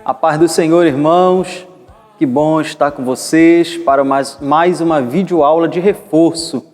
A paz do Senhor, irmãos. Que bom estar com vocês para mais uma videoaula de reforço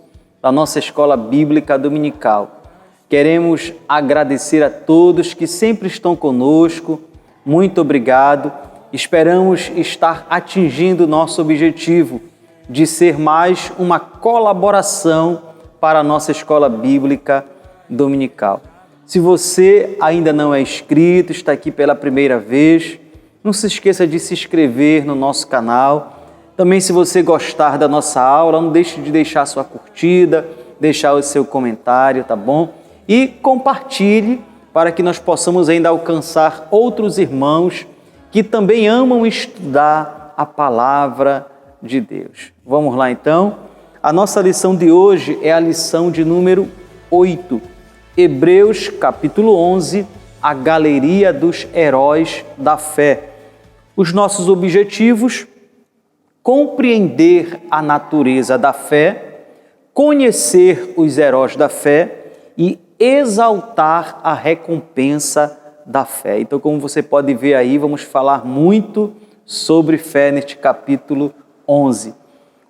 da nossa Escola Bíblica Dominical. Queremos agradecer a todos que sempre estão conosco. Muito obrigado. Esperamos estar atingindo o nosso objetivo de ser mais uma colaboração para a nossa Escola Bíblica Dominical. Se você ainda não é inscrito, está aqui pela primeira vez, não se esqueça de se inscrever no nosso canal. Também, se você gostar da nossa aula, não deixe de deixar sua curtida, deixar o seu comentário, tá bom? E compartilhe para que nós possamos ainda alcançar outros irmãos que também amam estudar a palavra de Deus. Vamos lá então? A nossa lição de hoje é a lição de número 8. Hebreus capítulo 11, a galeria dos heróis da fé. Os nossos objetivos: compreender a natureza da fé, conhecer os heróis da fé e exaltar a recompensa da fé. Então, como você pode ver aí, vamos falar muito sobre fé neste capítulo 11.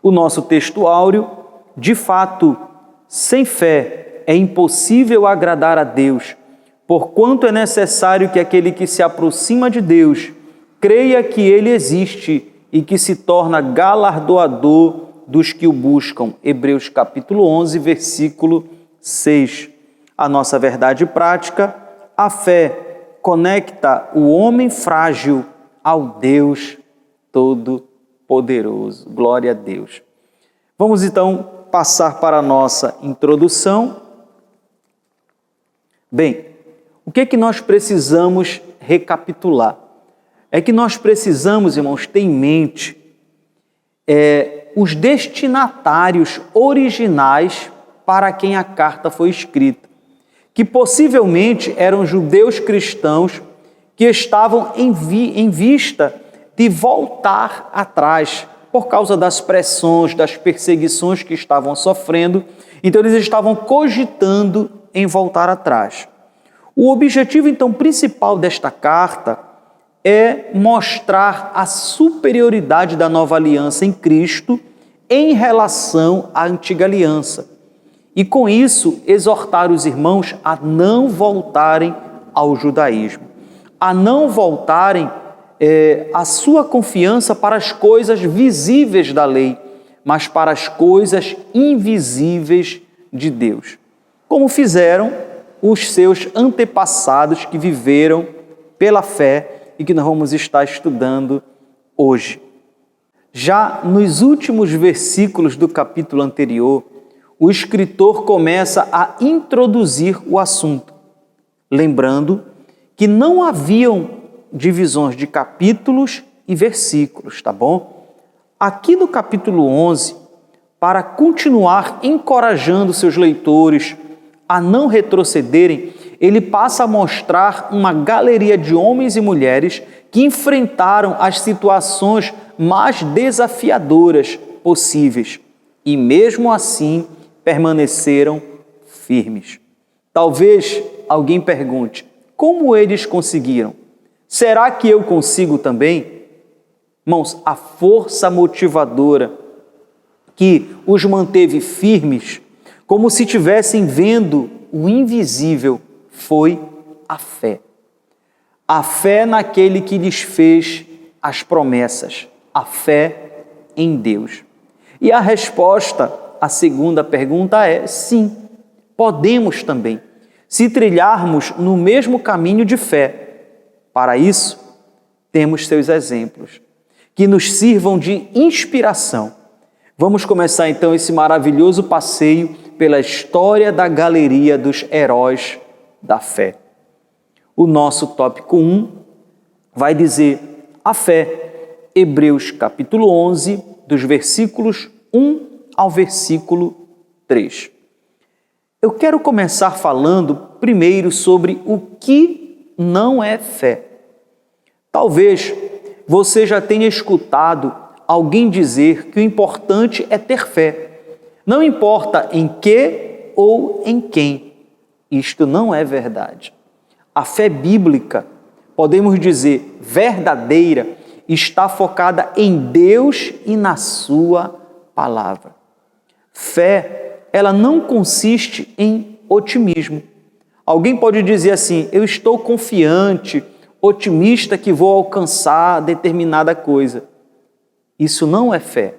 O nosso texto áureo: de fato, sem fé é impossível agradar a Deus, porquanto é necessário que aquele que se aproxima de Deus creia que Ele existe e que se torna galardoador dos que o buscam. Hebreus capítulo 11, versículo 6. A nossa verdade prática: a fé conecta o homem frágil ao Deus Todo-Poderoso. Glória a Deus. Vamos então passar para a nossa introdução. Bem, o que é que nós precisamos recapitular? É que nós precisamos, irmãos, ter em mente os destinatários originais para quem a carta foi escrita, que possivelmente eram judeus cristãos que estavam em vista de voltar atrás por causa das pressões, das perseguições que estavam sofrendo. Então eles estavam cogitando em voltar atrás. O objetivo então principal desta carta é mostrar a superioridade da nova aliança em Cristo em relação à antiga aliança. E com isso, exortar os irmãos a não voltarem ao judaísmo, a não voltarem a sua confiança para as coisas visíveis da lei, mas para as coisas invisíveis de Deus, como fizeram os seus antepassados que viveram pela fé e que nós vamos estar estudando hoje. Já nos últimos versículos do capítulo anterior, o escritor começa a introduzir o assunto, lembrando que não haviam divisões de capítulos e versículos, tá bom? Aqui no capítulo 11, para continuar encorajando seus leitores a não retrocederem, ele passa a mostrar uma galeria de homens e mulheres que enfrentaram as situações mais desafiadoras possíveis e mesmo assim permaneceram firmes. Talvez alguém pergunte: como eles conseguiram? Será que eu consigo também? Irmãos, a força motivadora que os manteve firmes, como se estivessem vendo o invisível, foi a fé. A fé naquele que lhes fez as promessas, a fé em Deus. E a resposta à segunda pergunta é sim, podemos também, se trilharmos no mesmo caminho de fé. Para isso, temos seus exemplos, que nos sirvam de inspiração. Vamos começar então esse maravilhoso passeio pela história da galeria dos heróis da fé. O nosso tópico 1 vai dizer a fé, Hebreus capítulo 11, dos versículos 1 ao versículo 3. Eu quero começar falando primeiro sobre o que não é fé. Talvez você já tenha escutado alguém dizer que o importante é ter fé. Não importa em que ou em quem. Isto não é verdade. A fé bíblica podemos dizer verdadeira, está focada em Deus e na sua palavra. Fé, ela não consiste em otimismo. Alguém pode dizer assim: eu estou confiante, otimista que vou alcançar determinada coisa. Isso não é fé.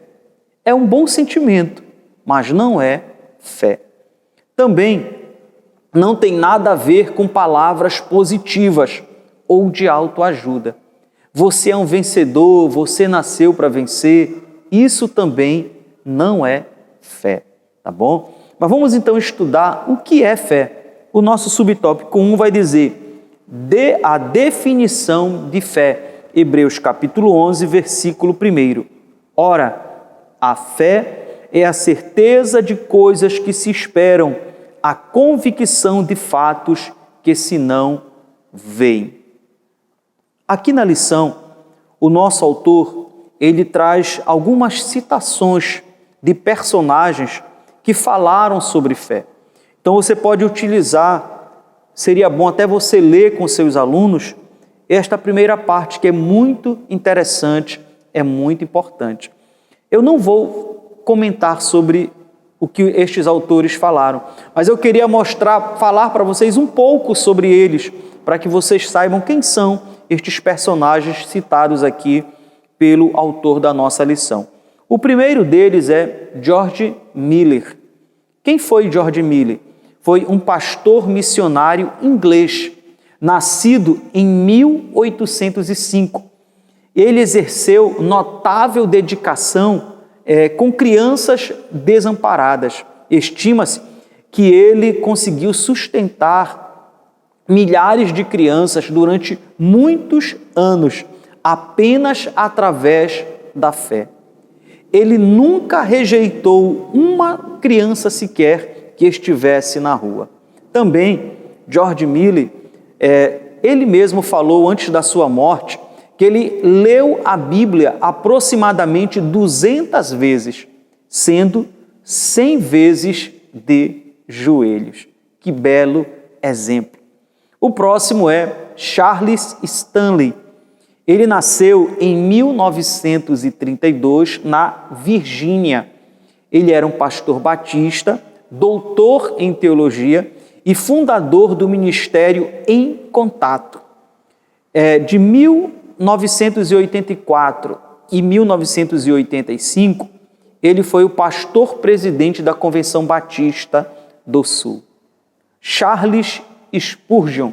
É um bom sentimento, mas não é fé. Também não tem nada a ver com palavras positivas ou de autoajuda. Você é um vencedor, você nasceu para vencer. Isso também não é fé, tá bom? Mas vamos então estudar o que é fé. O nosso subtópico 1 vai dizer a definição de fé. Hebreus capítulo 11, versículo 1. Ora, a fé é a certeza de coisas que se esperam, a convicção de fatos que se não veem. Aqui na lição, o nosso autor, ele traz algumas citações de personagens que falaram sobre fé. Então você pode utilizar, seria bom até você ler com seus alunos, esta primeira parte que é muito interessante, é muito importante. Eu não vou comentar sobre o que estes autores falaram, mas eu queria falar para vocês um pouco sobre eles, para que vocês saibam quem são estes personagens citados aqui pelo autor da nossa lição. O primeiro deles é George Mueller. Quem foi George Mueller? Foi um pastor missionário inglês, nascido em 1805. Ele exerceu notável dedicação com crianças desamparadas. Estima-se que ele conseguiu sustentar milhares de crianças durante muitos anos, apenas através da fé. Ele nunca rejeitou uma criança sequer que estivesse na rua. Também, George Mueller, ele mesmo falou antes da sua morte, que ele leu a Bíblia aproximadamente 200 vezes, sendo 100 vezes de joelhos. Que belo exemplo! O próximo é Charles Stanley. Ele nasceu em 1932 na Virgínia. Ele era um pastor batista, doutor em teologia e fundador do Ministério em Contato. De 1984 e 1985, ele foi o pastor-presidente da Convenção Batista do Sul. Charles Spurgeon,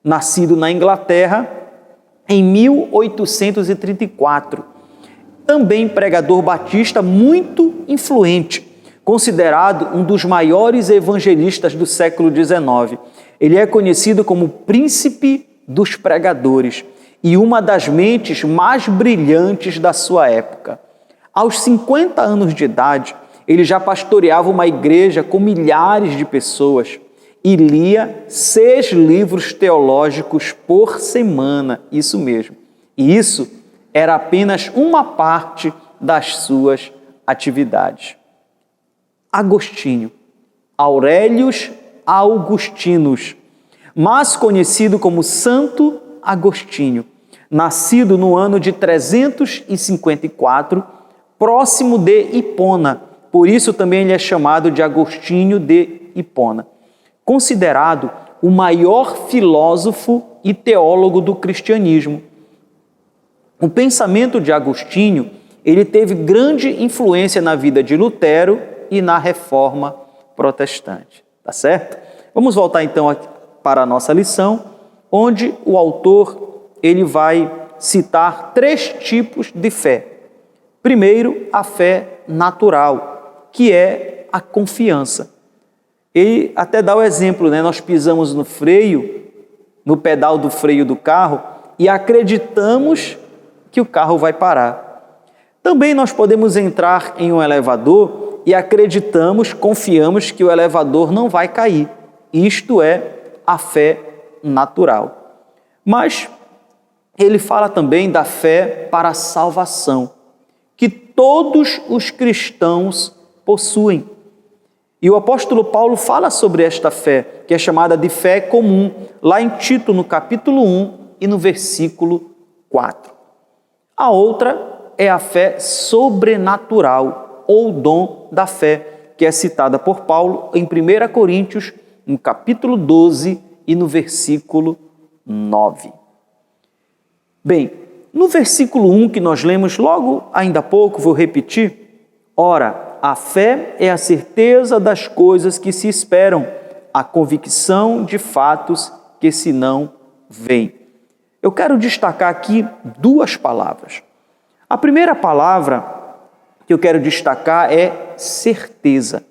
nascido na Inglaterra em 1834, também pregador batista muito influente, considerado um dos maiores evangelistas do século XIX. Ele é conhecido como príncipe dos pregadores e uma das mentes mais brilhantes da sua época. Aos 50 anos de idade, ele já pastoreava uma igreja com milhares de pessoas e lia 6 livros teológicos por semana, isso mesmo. E isso era apenas uma parte das suas atividades. Agostinho, Aurelius Augustinus, mais conhecido como Santo Agostinho, nascido no ano de 354, próximo de Hipona, por isso também ele é chamado de Agostinho de Hipona. Considerado o maior filósofo e teólogo do cristianismo. O pensamento de Agostinho, ele teve grande influência na vida de Lutero e na Reforma Protestante, tá certo? Vamos voltar então para a nossa lição, onde o autor ele vai citar 3 tipos de fé. Primeiro, a fé natural, que é a confiança. Ele até dá o exemplo, né? Nós pisamos no freio, no pedal do freio do carro e acreditamos que o carro vai parar. Também nós podemos entrar em um elevador e acreditamos, confiamos que o elevador não vai cair. Isto é a fé natural. Mas ele fala também da fé para a salvação, que todos os cristãos possuem. E o apóstolo Paulo fala sobre esta fé, que é chamada de fé comum, lá em Tito, no capítulo 1, e no versículo 4. A outra é a fé sobrenatural, ou dom da fé, que é citada por Paulo em 1 Coríntios, no capítulo 12 e no versículo 9. Bem, no versículo 1 que nós lemos logo ainda há pouco, vou repetir: ora, a fé é a certeza das coisas que se esperam, a convicção de fatos que se não veem. Eu quero destacar aqui duas palavras. A primeira palavra que eu quero destacar é certeza.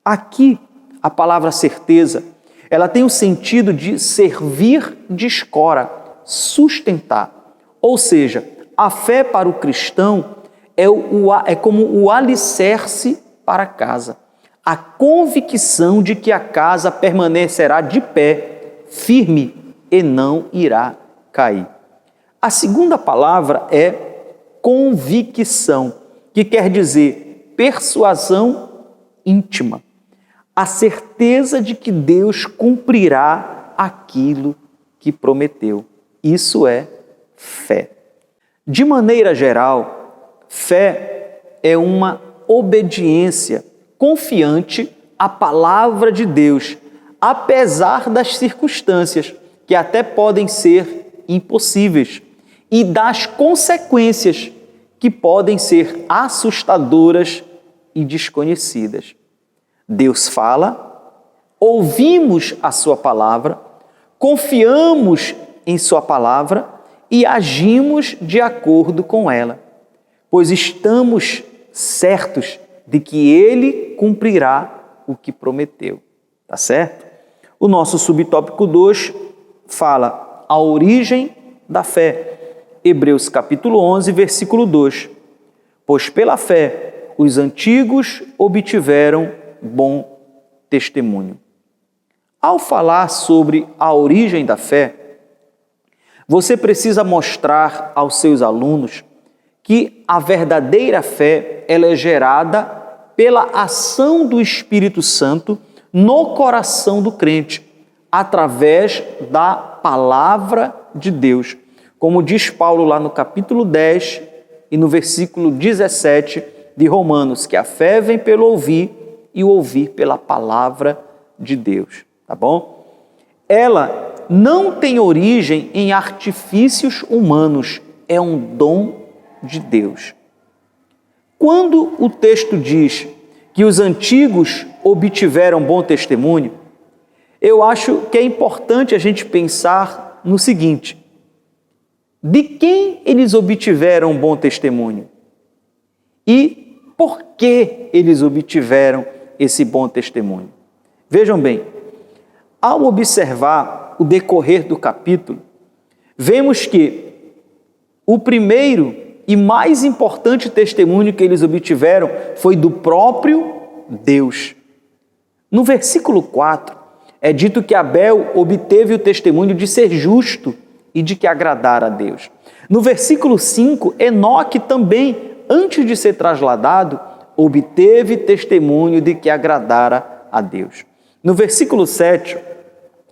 Aqui, a palavra certeza, ela tem o sentido de servir de escora, sustentar. Ou seja, a fé para o cristão é como o alicerce para a casa. A convicção de que a casa permanecerá de pé, firme e não irá cair. A segunda palavra é convicção, que quer dizer persuasão íntima. A certeza de que Deus cumprirá aquilo que prometeu. Isso é fé. De maneira geral, fé é uma obediência confiante à palavra de Deus, apesar das circunstâncias que até podem ser impossíveis e das consequências que podem ser assustadoras e desconhecidas. Deus fala, ouvimos a sua palavra, confiamos em sua palavra e agimos de acordo com ela, pois estamos certos de que Ele cumprirá o que prometeu. Tá certo? O nosso subtópico 2 fala a origem da fé. Hebreus capítulo 11, versículo 2. Pois pela fé os antigos obtiveram bom testemunho. Ao falar sobre a origem da fé, você precisa mostrar aos seus alunos que a verdadeira fé ela é gerada pela ação do Espírito Santo no coração do crente, através da palavra de Deus. Como diz Paulo lá no capítulo 10 e no versículo 17 de Romanos, que a fé vem pelo ouvir e o ouvir pela palavra de Deus, tá bom? Ela não tem origem em artifícios humanos, é um dom de Deus. Quando o texto diz que os antigos obtiveram bom testemunho, eu acho que é importante a gente pensar no seguinte: de quem eles obtiveram bom testemunho? E por que eles obtiveram esse bom testemunho? Vejam bem, ao observar o decorrer do capítulo, vemos que o primeiro e mais importante testemunho que eles obtiveram foi do próprio Deus. No versículo 4, é dito que Abel obteve o testemunho de ser justo e de que agradara a Deus. No versículo 5, Enoque também, antes de ser trasladado, obteve testemunho de que agradara a Deus. No versículo 7,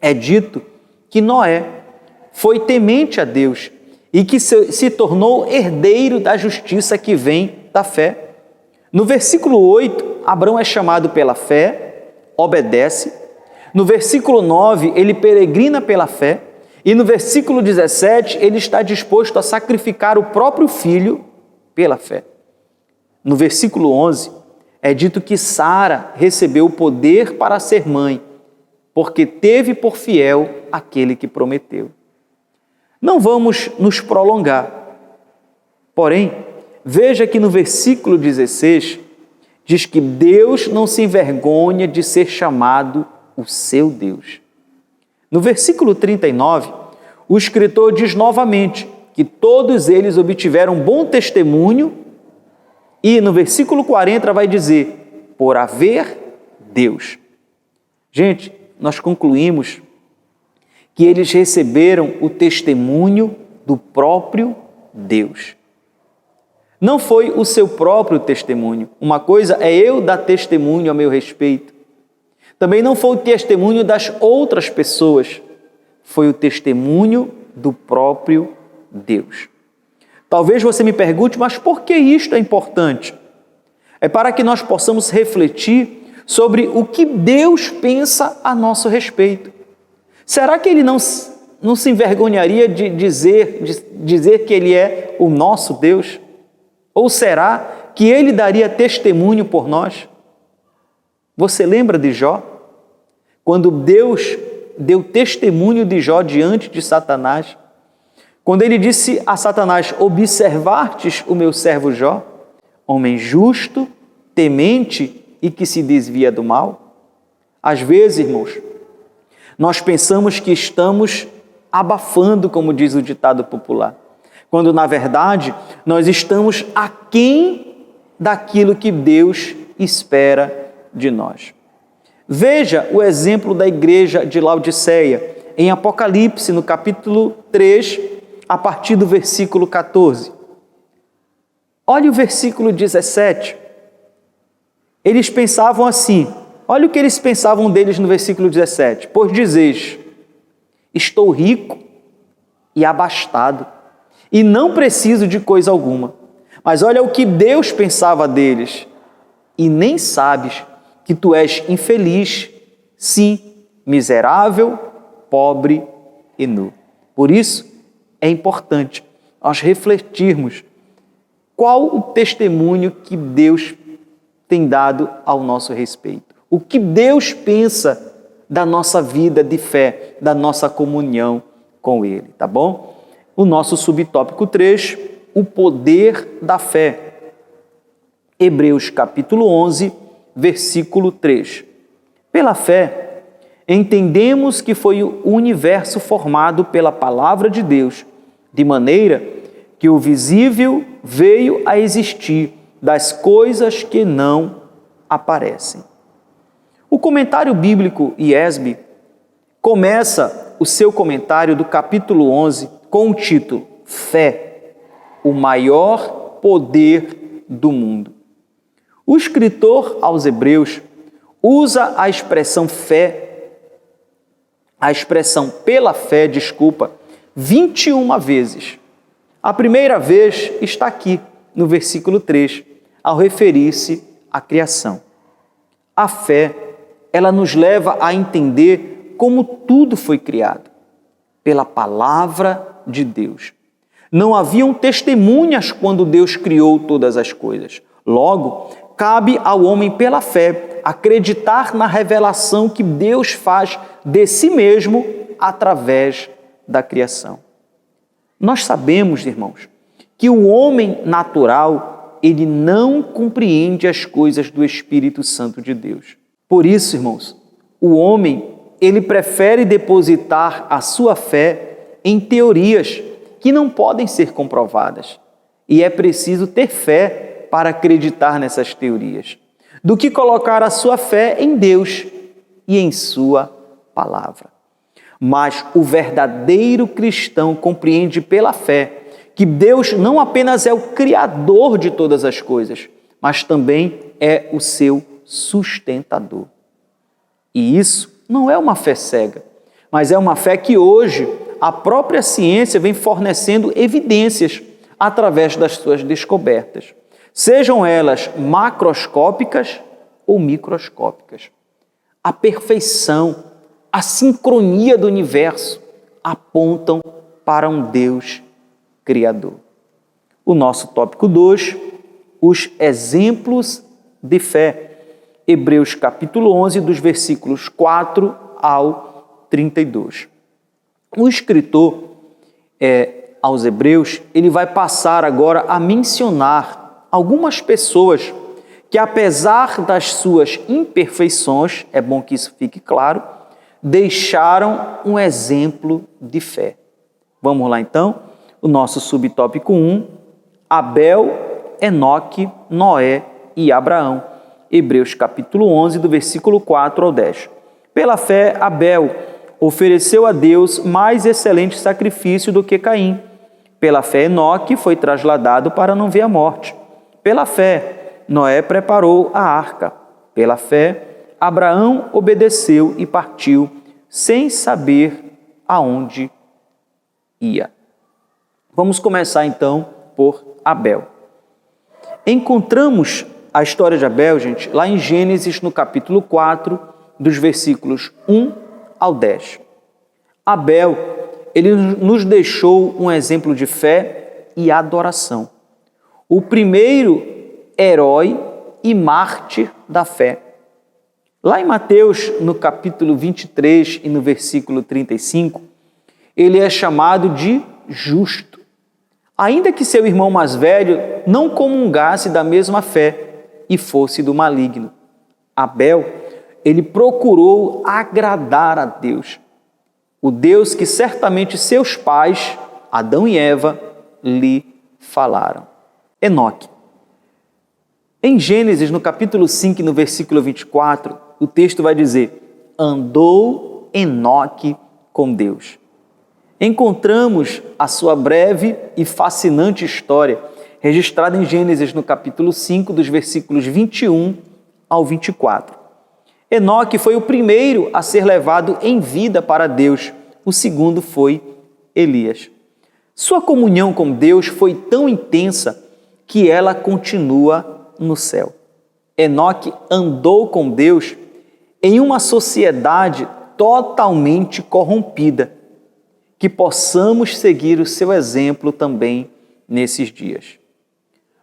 é dito que Noé foi temente a Deus e que se tornou herdeiro da justiça que vem da fé. No versículo 8, Abraão é chamado pela fé, obedece. No versículo 9, ele peregrina pela fé. E no versículo 17, ele está disposto a sacrificar o próprio filho pela fé. No versículo 11, é dito que Sara recebeu o poder para ser mãe, porque teve por fiel aquele que prometeu. Não vamos nos prolongar. Porém, veja que no versículo 16, diz que Deus não se envergonha de ser chamado o seu Deus. No versículo 39, o escritor diz novamente que todos eles obtiveram bom testemunho e no versículo 40 vai dizer, por haver Deus. Gente, nós concluímos que eles receberam o testemunho do próprio Deus. Não foi o seu próprio testemunho. Uma coisa é eu dar testemunho a meu respeito. Também não foi o testemunho das outras pessoas. Foi o testemunho do próprio Deus. Talvez você me pergunte, mas por que isto é importante? É para que nós possamos refletir sobre o que Deus pensa a nosso respeito. Será que Ele não se envergonharia de dizer que Ele é o nosso Deus? Ou será que Ele daria testemunho por nós? Você lembra de Jó? Quando Deus deu testemunho de Jó diante de Satanás, quando ele disse a Satanás: observastes o meu servo Jó, homem justo, temente e que se desvia do mal? Às vezes, irmãos, nós pensamos que estamos abafando, como diz o ditado popular, quando na verdade nós estamos aquém daquilo que Deus espera de nós. Veja o exemplo da igreja de Laodiceia, em Apocalipse, no capítulo 3, a partir do versículo 14. Olha o versículo 17. Eles pensavam assim, olha o que eles pensavam deles no versículo 17. Pois dizeis: estou rico e abastado, e não preciso de coisa alguma. Mas olha o que Deus pensava deles: e nem sabes que tu és infeliz, sim, miserável, pobre e nu. Por isso, é importante nós refletirmos qual o testemunho que Deus tem dado ao nosso respeito. O que Deus pensa da nossa vida de fé, da nossa comunhão com Ele, tá bom? O nosso subtópico 3, o poder da fé. Hebreus capítulo 11, versículo 3. Pela fé, entendemos que foi o universo formado pela palavra de Deus, de maneira que o visível veio a existir das coisas que não aparecem. O comentário bíblico IESB começa o seu comentário do capítulo 11 com o título Fé, o maior poder do mundo. O escritor aos Hebreus usa a expressão pela fé, 21 vezes. A primeira vez está aqui, no versículo 3, ao referir-se à criação. A fé, ela nos leva a entender como tudo foi criado, pela palavra de Deus. Não haviam testemunhas quando Deus criou todas as coisas. Logo, cabe ao homem, pela fé, acreditar na revelação que Deus faz de si mesmo através da criação. Nós sabemos, irmãos, que o homem natural, ele não compreende as coisas do Espírito Santo de Deus. Por isso, irmãos, o homem, ele prefere depositar a sua fé em teorias que não podem ser comprovadas. E é preciso ter fé para acreditar nessas teorias, do que colocar a sua fé em Deus e em sua palavra. Mas o verdadeiro cristão compreende pela fé que Deus não apenas é o Criador de todas as coisas, mas também é o seu sustentador. E isso não é uma fé cega, mas é uma fé que hoje a própria ciência vem fornecendo evidências através das suas descobertas, sejam elas macroscópicas ou microscópicas. A perfeição, a sincronia do universo apontam para um Deus Criador. O nosso tópico 2, os exemplos de fé. Hebreus capítulo 11, dos versículos 4 ao 32. O escritor aos Hebreus, ele vai passar agora a mencionar algumas pessoas que, apesar das suas imperfeições, é bom que isso fique claro, deixaram um exemplo de fé. Vamos lá então? O nosso subtópico 1, Abel, Enoque, Noé e Abraão. Hebreus capítulo 11, do versículo 4 ao 10. Pela fé, Abel ofereceu a Deus mais excelente sacrifício do que Caim. Pela fé, Enoque foi trasladado para não ver a morte. Pela fé, Noé preparou a arca. Pela fé, Abraão obedeceu e partiu, sem saber aonde ia. Vamos começar então por Abel. Encontramos a história de Abel, gente, lá em Gênesis, no capítulo 4, dos versículos 1 ao 10. Abel, ele nos deixou um exemplo de fé e adoração. O primeiro herói e mártir da fé. Lá em Mateus, no capítulo 23 e no versículo 35, ele é chamado de justo, ainda que seu irmão mais velho não comungasse da mesma fé e fosse do maligno. Abel, ele procurou agradar a Deus, o Deus que certamente seus pais, Adão e Eva, lhe falaram. Enoque. Em Gênesis, no capítulo 5 e no versículo 24, o texto vai dizer: andou Enoque com Deus. Encontramos a sua breve e fascinante história, registrada em Gênesis, no capítulo 5, dos versículos 21 ao 24. Enoque foi o primeiro a ser levado em vida para Deus, o segundo foi Elias. Sua comunhão com Deus foi tão intensa que ela continua no céu. Enoque andou com Deus em uma sociedade totalmente corrompida, que possamos seguir o seu exemplo também nesses dias.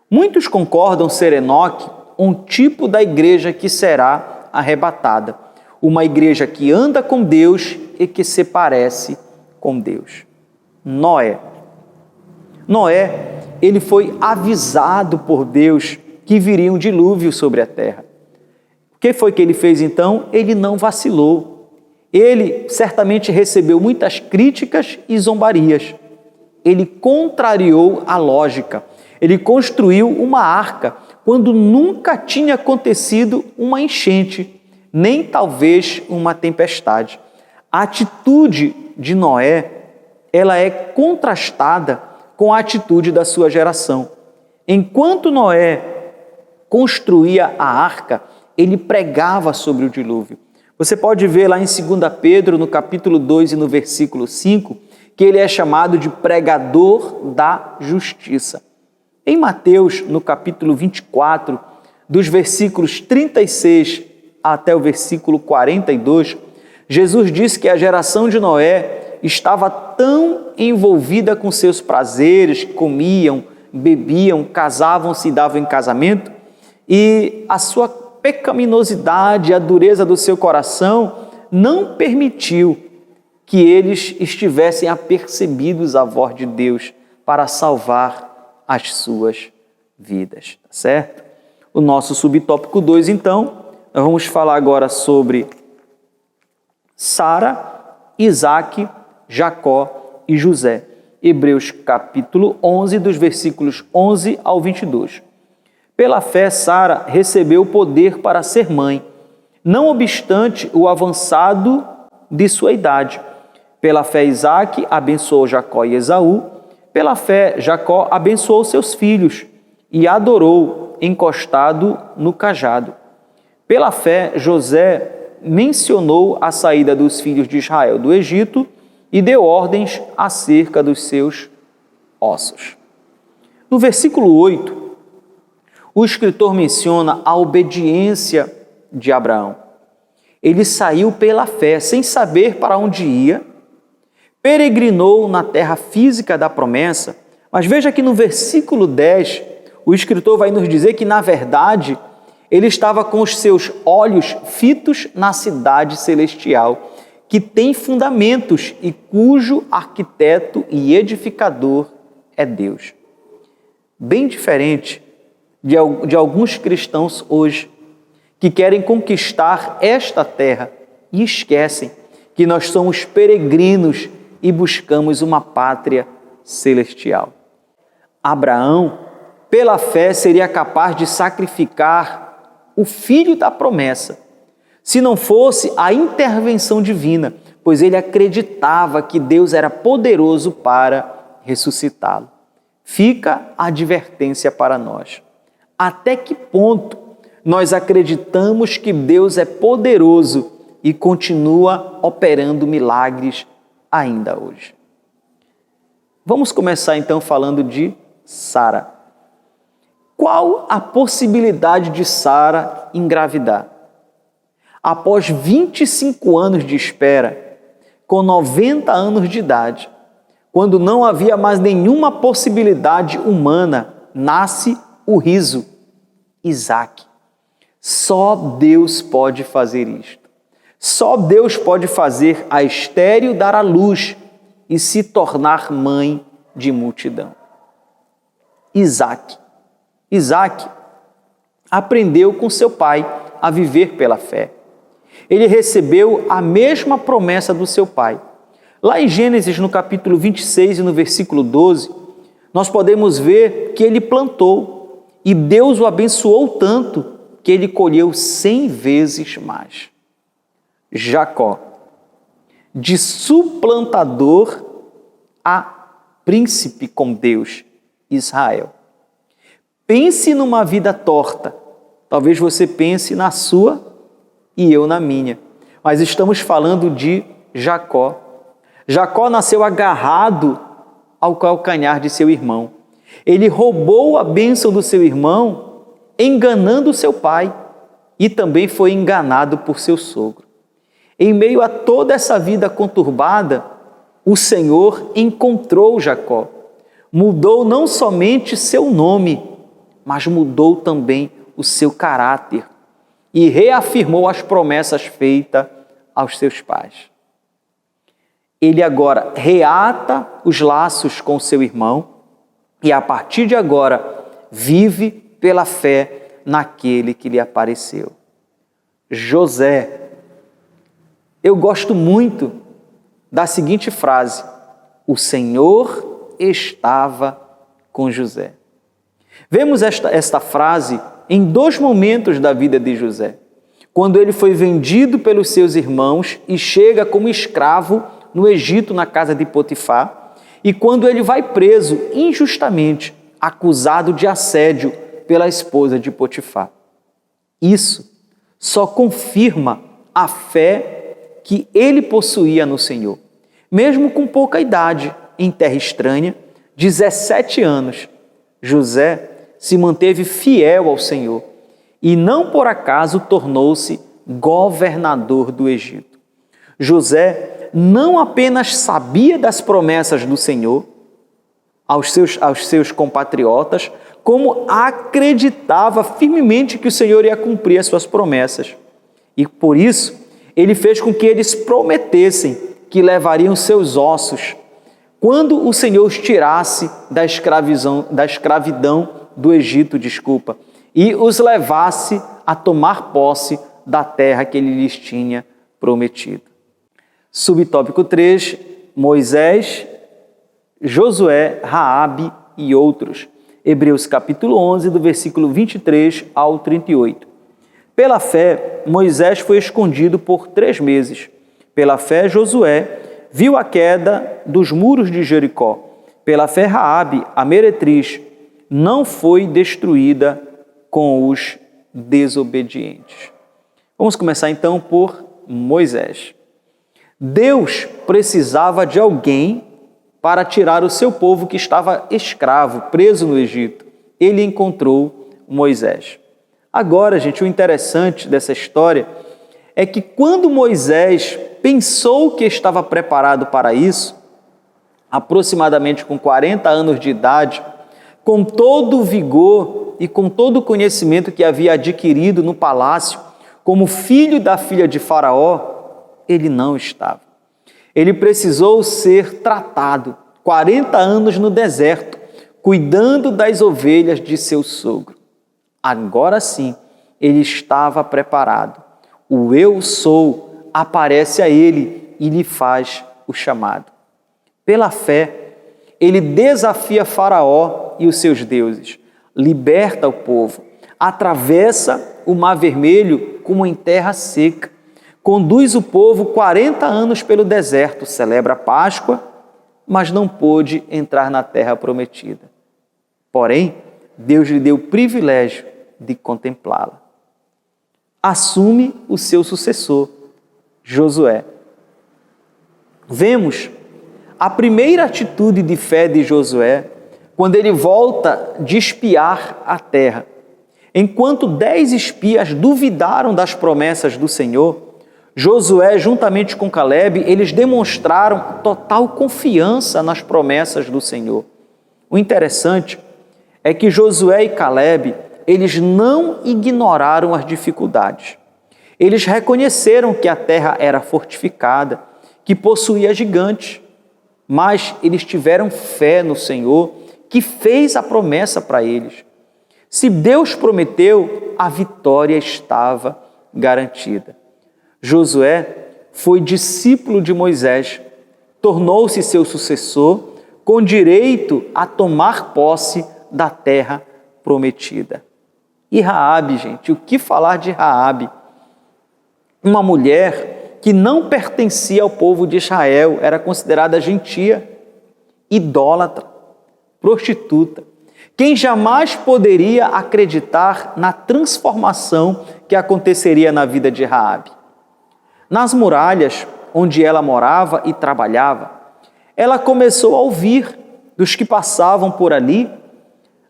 Muitos concordam ser Enoque um tipo da igreja que será arrebatada, uma igreja que anda com Deus e que se parece com Deus. Noé, ele foi avisado por Deus que viria um dilúvio sobre a terra. O que foi que ele fez então? Ele não vacilou. Ele certamente recebeu muitas críticas e zombarias. Ele contrariou a lógica. Ele construiu uma arca quando nunca tinha acontecido uma enchente, nem talvez uma tempestade. A atitude de Noé, ela é contrastada com a atitude da sua geração. Enquanto Noé construía a arca, ele pregava sobre o dilúvio. Você pode ver lá em 2 Pedro, no capítulo 2 e no versículo 5, que ele é chamado de pregador da justiça. Em Mateus, no capítulo 24, dos versículos 36 até o versículo 42, Jesus disse que a geração de Noé estava tão envolvida com seus prazeres, comiam, bebiam, casavam-se e davam em casamento, e a sua pecaminosidade, a dureza do seu coração não permitiu que eles estivessem apercebidos à voz de Deus para salvar as suas vidas, tá certo? O nosso subtópico 2, então, nós vamos falar agora sobre Sara, Isaque, Jacó e José. Hebreus capítulo 11, dos versículos 11 ao 22. Pela fé, Sara recebeu o poder para ser mãe, não obstante o avançado de sua idade. Pela fé, Isaque abençoou Jacó e Esaú. Pela fé, Jacó abençoou seus filhos e adorou encostado no cajado. Pela fé, José mencionou a saída dos filhos de Israel do Egito e deu ordens acerca dos seus ossos. No versículo 8, o escritor menciona a obediência de Abraão. Ele saiu pela fé, sem saber para onde ia, peregrinou na terra física da promessa, mas veja que no versículo 10, o escritor vai nos dizer que, na verdade, ele estava com os seus olhos fitos na cidade celestial, que tem fundamentos e cujo arquiteto e edificador é Deus. Bem diferente de alguns cristãos hoje, que querem conquistar esta terra e esquecem que nós somos peregrinos e buscamos uma pátria celestial. Abraão, pela fé, seria capaz de sacrificar o filho da promessa, se não fosse a intervenção divina, pois ele acreditava que Deus era poderoso para ressuscitá-lo. Fica a advertência para nós. Até que ponto nós acreditamos que Deus é poderoso e continua operando milagres ainda hoje? Vamos começar então falando de Sara. Qual a possibilidade de Sara engravidar? Após 25 anos de espera, com 90 anos de idade, quando não havia mais nenhuma possibilidade humana, nasce o riso, Isaque. Só Deus pode fazer isto. Só Deus pode fazer a estéril dar à luz e se tornar mãe de multidão. Isaque aprendeu com seu pai a viver pela fé. Ele recebeu a mesma promessa do seu pai. Lá em Gênesis, no capítulo 26 e no versículo 12, nós podemos ver que ele plantou e Deus o abençoou tanto que ele colheu 100 vezes mais. Jacó, de suplantador a príncipe com Deus, Israel. Pense numa vida torta. Talvez você pense na sua e eu na minha. Mas estamos falando de Jacó. Jacó nasceu agarrado ao calcanhar de seu irmão. Ele roubou a bênção do seu irmão, enganando seu pai, e também foi enganado por seu sogro. Em meio a toda essa vida conturbada, o Senhor encontrou Jacó. Mudou não somente seu nome, mas mudou também o seu caráter e reafirmou as promessas feitas aos seus pais. Ele agora reata os laços com seu irmão e, a partir de agora, vive pela fé naquele que lhe apareceu. José. Eu gosto muito da seguinte frase: o Senhor estava com José. Vemos esta frase em 2 momentos da vida de José. Quando ele foi vendido pelos seus irmãos e chega como escravo no Egito, na casa de Potifar, e quando ele vai preso injustamente, acusado de assédio pela esposa de Potifar. Isso só confirma a fé que ele possuía no Senhor. Mesmo com pouca idade, em terra estranha, 17 anos, José se manteve fiel ao Senhor e não por acaso tornou-se governador do Egito. José não apenas sabia das promessas do Senhor aos seus compatriotas, como acreditava firmemente que o Senhor ia cumprir as suas promessas. E por isso, ele fez com que eles prometessem que levariam seus ossos quando o Senhor os tirasse da escravidão do Egito, e os levasse a tomar posse da terra que ele lhes tinha prometido. Subtópico 3, Moisés, Josué, Raabe e outros. Hebreus capítulo 11, do versículo 23 ao 38. Pela fé, Moisés foi escondido por 3 meses. Pela fé, Josué viu a queda dos muros de Jericó. Pela fé, Raabe, a meretriz, não foi destruída com os desobedientes. Vamos começar então por Moisés. Deus precisava de alguém para tirar o seu povo que estava escravo, preso no Egito. Ele encontrou Moisés. Agora, gente, o interessante dessa história é que quando Moisés pensou que estava preparado para isso, aproximadamente com 40 anos de idade, com todo o vigor e com todo o conhecimento que havia adquirido no palácio, como filho da filha de Faraó, ele não estava. Ele precisou ser tratado 40 anos no deserto, cuidando das ovelhas de seu sogro. Agora sim, ele estava preparado. O Eu Sou aparece a ele e lhe faz o chamado. Pela fé, ele desafia Faraó e os seus deuses, liberta o povo, atravessa o Mar Vermelho como em terra seca, conduz o povo 40 anos pelo deserto, celebra a Páscoa, mas não pôde entrar na terra prometida. Porém, Deus lhe deu o privilégio de contemplá-la. Assume o seu sucessor, Josué. Vemos a primeira atitude de fé de Josué, quando ele volta de espiar a terra. Enquanto 10 espias duvidaram das promessas do Senhor, Josué, juntamente com Calebe, eles demonstraram total confiança nas promessas do Senhor. O interessante é que Josué e Calebe, eles não ignoraram as dificuldades. Eles reconheceram que a terra era fortificada, que possuía gigantes, mas eles tiveram fé no Senhor, que fez a promessa para eles. Se Deus prometeu, a vitória estava garantida. Josué foi discípulo de Moisés, tornou-se seu sucessor, com direito a tomar posse da terra prometida. E Raabe, gente, o que falar de Raabe? Uma mulher que não pertencia ao povo de Israel, era considerada gentia, idólatra, prostituta. Quem jamais poderia acreditar na transformação que aconteceria na vida de Raabe? Nas muralhas onde ela morava e trabalhava, ela começou a ouvir dos que passavam por ali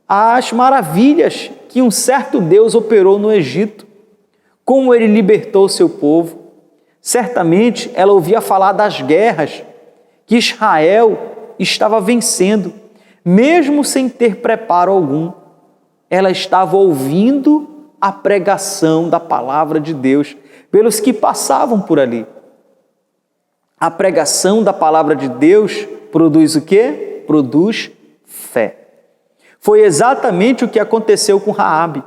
as maravilhas que um certo Deus operou no Egito, como ele libertou seu povo. Certamente ela ouvia falar das guerras que Israel estava vencendo, mesmo sem ter preparo algum. Ela estava ouvindo a pregação da palavra de Deus pelos que passavam por ali. A pregação da palavra de Deus produz o quê? Produz fé. Foi exatamente o que aconteceu com Raabe.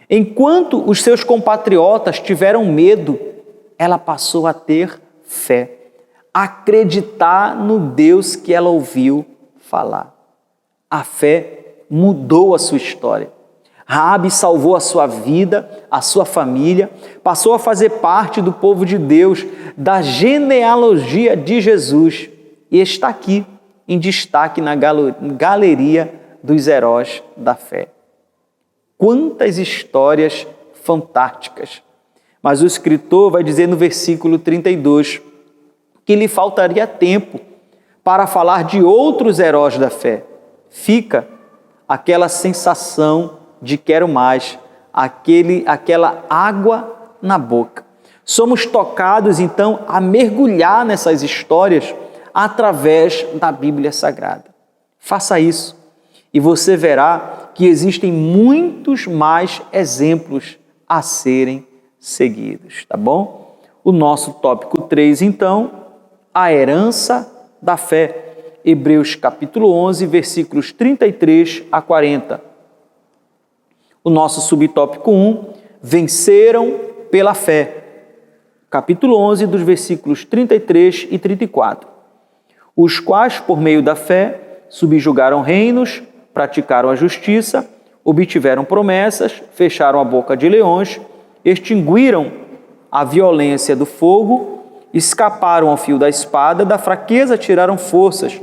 Enquanto os seus compatriotas tiveram medo, ela passou a ter fé, acreditar no Deus que ela ouviu falar. A fé mudou a sua história. Raabe salvou a sua vida, a sua família, passou a fazer parte do povo de Deus, da genealogia de Jesus, e está aqui em destaque na galeria dos heróis da fé. Quantas histórias fantásticas! Mas o escritor vai dizer no versículo 32 que lhe faltaria tempo para falar de outros heróis da fé. Fica aquela sensação de quero mais, aquela água na boca. Somos tocados, então, a mergulhar nessas histórias através da Bíblia Sagrada. Faça isso e você verá que existem muitos mais exemplos a serem seguidos, tá bom? O nosso tópico 3, então, a herança da fé. Hebreus capítulo 11, versículos 33 a 40. O nosso subtópico 1, venceram pela fé. Capítulo 11, dos versículos 33 e 34. Os quais, por meio da fé, subjugaram reinos, praticaram a justiça, obtiveram promessas, fecharam a boca de leões, extinguiram a violência do fogo, escaparam ao fio da espada, da fraqueza tiraram forças,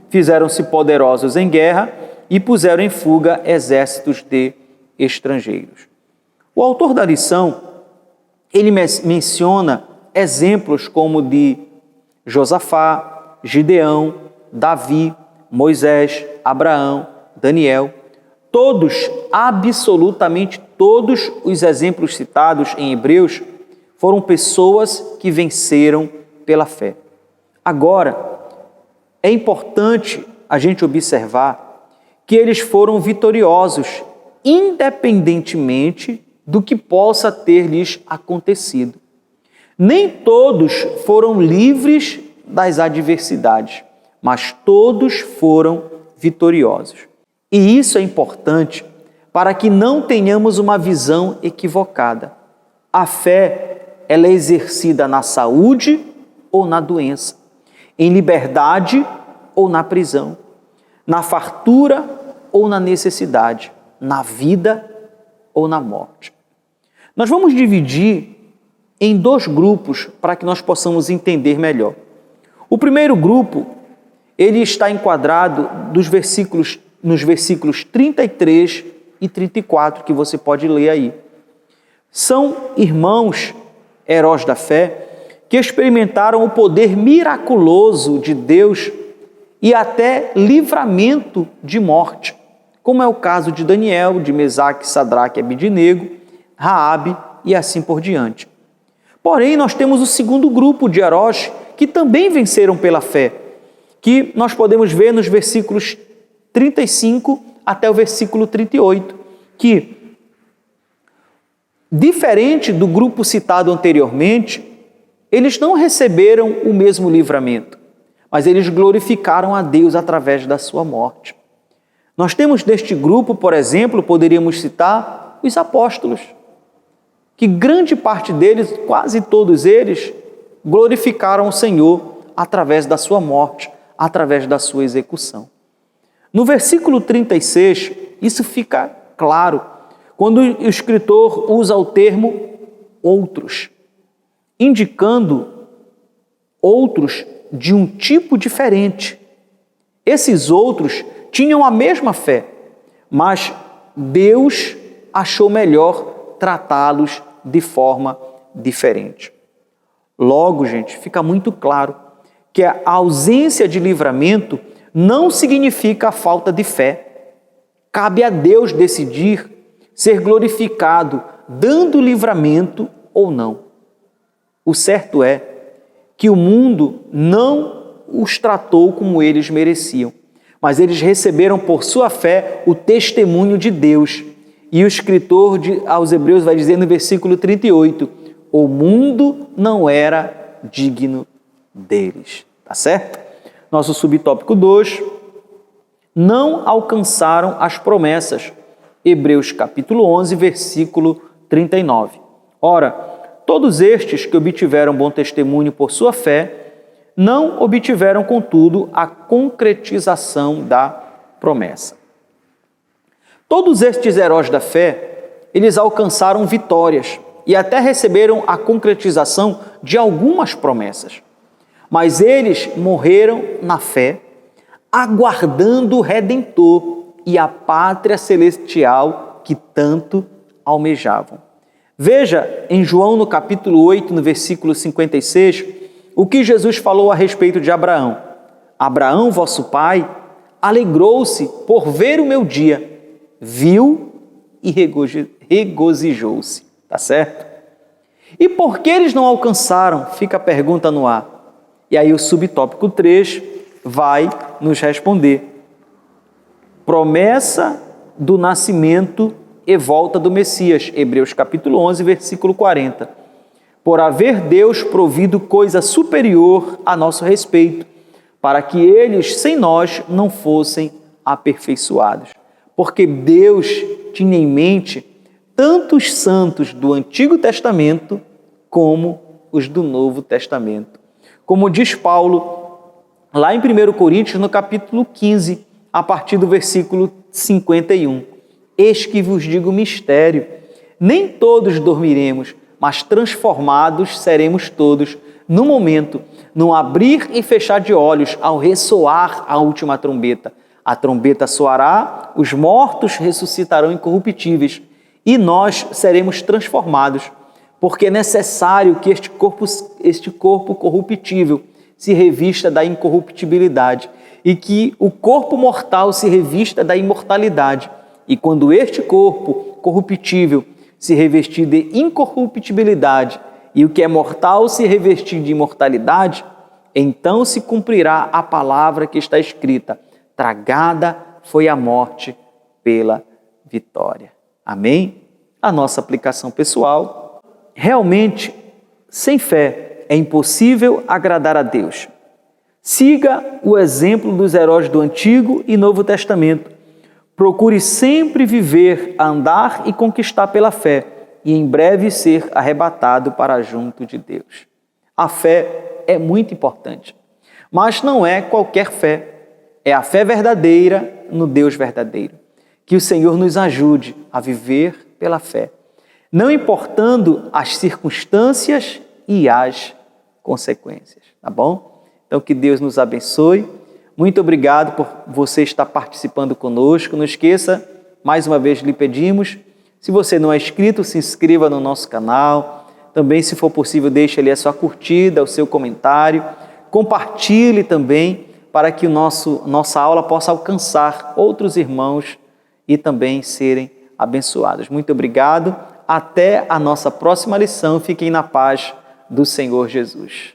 fizeram-se poderosos em guerra e puseram em fuga exércitos de estrangeiros. O autor da lição, ele menciona exemplos como de Josafá, Gideão, Davi, Moisés, Abraão, Daniel. Todos, absolutamente todos os exemplos citados em Hebreus foram pessoas que venceram pela fé. Agora, é importante a gente observar que eles foram vitoriosos, independentemente do que possa ter lhes acontecido. Nem todos foram livres das adversidades, mas todos foram vitoriosos. E isso é importante para que não tenhamos uma visão equivocada. A fé, ela é exercida na saúde ou na doença, em liberdade ou na prisão, na fartura ou na necessidade, na vida ou na morte. Nós vamos dividir em 2 grupos para que nós possamos entender melhor. O primeiro grupo, ele está enquadrado nos versículos 33 e 34, que você pode ler aí. São irmãos, heróis da fé, que experimentaram o poder miraculoso de Deus e até livramento de morte, como é o caso de Daniel, de Mesaque, Sadraque e Abednego, Raabe e assim por diante. Porém, nós temos o segundo grupo de heróis que também venceram pela fé, que nós podemos ver nos versículos 35 até o versículo 38, que, diferente do grupo citado anteriormente, eles não receberam o mesmo livramento, mas eles glorificaram a Deus através da sua morte. Nós temos neste grupo, por exemplo, poderíamos citar os apóstolos, que grande parte deles, quase todos eles, glorificaram o Senhor através da sua morte, através da sua execução. No versículo 36, isso fica claro, quando o escritor usa o termo outros, indicando outros de um tipo diferente. Esses outros tinham a mesma fé, mas Deus achou melhor tratá-los de forma diferente. Logo, gente, fica muito claro que a ausência de livramento não significa a falta de fé. Cabe a Deus decidir ser glorificado, dando livramento ou não. O certo é que o mundo não os tratou como eles mereciam, mas eles receberam por sua fé o testemunho de Deus. E o escritor aos Hebreus vai dizer no versículo 38, o mundo não era digno deles. Tá certo? Nosso subtópico 2, não alcançaram as promessas. Hebreus capítulo 11, versículo 39. Ora, todos estes que obtiveram bom testemunho por sua fé, não obtiveram, contudo, a concretização da promessa. Todos estes heróis da fé, eles alcançaram vitórias e até receberam a concretização de algumas promessas. Mas eles morreram na fé, aguardando o Redentor e a pátria celestial que tanto almejavam. Veja em João no capítulo 8, no versículo 56, o que Jesus falou a respeito de Abraão. Abraão, vosso pai, alegrou-se por ver o meu dia, viu e regozijou-se. Tá certo? E por que eles não alcançaram? Fica a pergunta no ar. E aí o subtópico 3 vai nos responder. Promessa do nascimento e volta do Messias. Hebreus capítulo 11, versículo 40. Por haver Deus provido coisa superior a nosso respeito, para que eles, sem nós, não fossem aperfeiçoados. Porque Deus tinha em mente tanto os santos do Antigo Testamento como os do Novo Testamento. Como diz Paulo, lá em 1 Coríntios, no capítulo 15, a partir do versículo 51. Eis que vos digo mistério, nem todos dormiremos, mas transformados seremos todos, no momento, no abrir e fechar de olhos, ao ressoar a última trombeta. A trombeta soará, os mortos ressuscitarão incorruptíveis, e nós seremos transformados, porque é necessário que este corpo corruptível se revista da incorruptibilidade e que o corpo mortal se revista da imortalidade. E quando este corpo corruptível se revestir de incorruptibilidade e o que é mortal se revestir de imortalidade, então se cumprirá a palavra que está escrita: tragada foi a morte pela vitória. Amém? A nossa aplicação pessoal. Realmente, sem fé, é impossível agradar a Deus. Siga o exemplo dos heróis do Antigo e Novo Testamento. Procure sempre viver, andar e conquistar pela fé, e em breve ser arrebatado para junto de Deus. A fé é muito importante, mas não é qualquer fé. É a fé verdadeira no Deus verdadeiro. Que o Senhor nos ajude a viver pela fé, não importando as circunstâncias e as consequências, tá bom? Então, que Deus nos abençoe. Muito obrigado por você estar participando conosco. Não esqueça, mais uma vez lhe pedimos, se você não é inscrito, se inscreva no nosso canal. Também, se for possível, deixe ali a sua curtida, o seu comentário. Compartilhe também, para que nossa aula possa alcançar outros irmãos e também serem abençoados. Muito obrigado. Até a nossa próxima lição. Fiquem na paz do Senhor Jesus.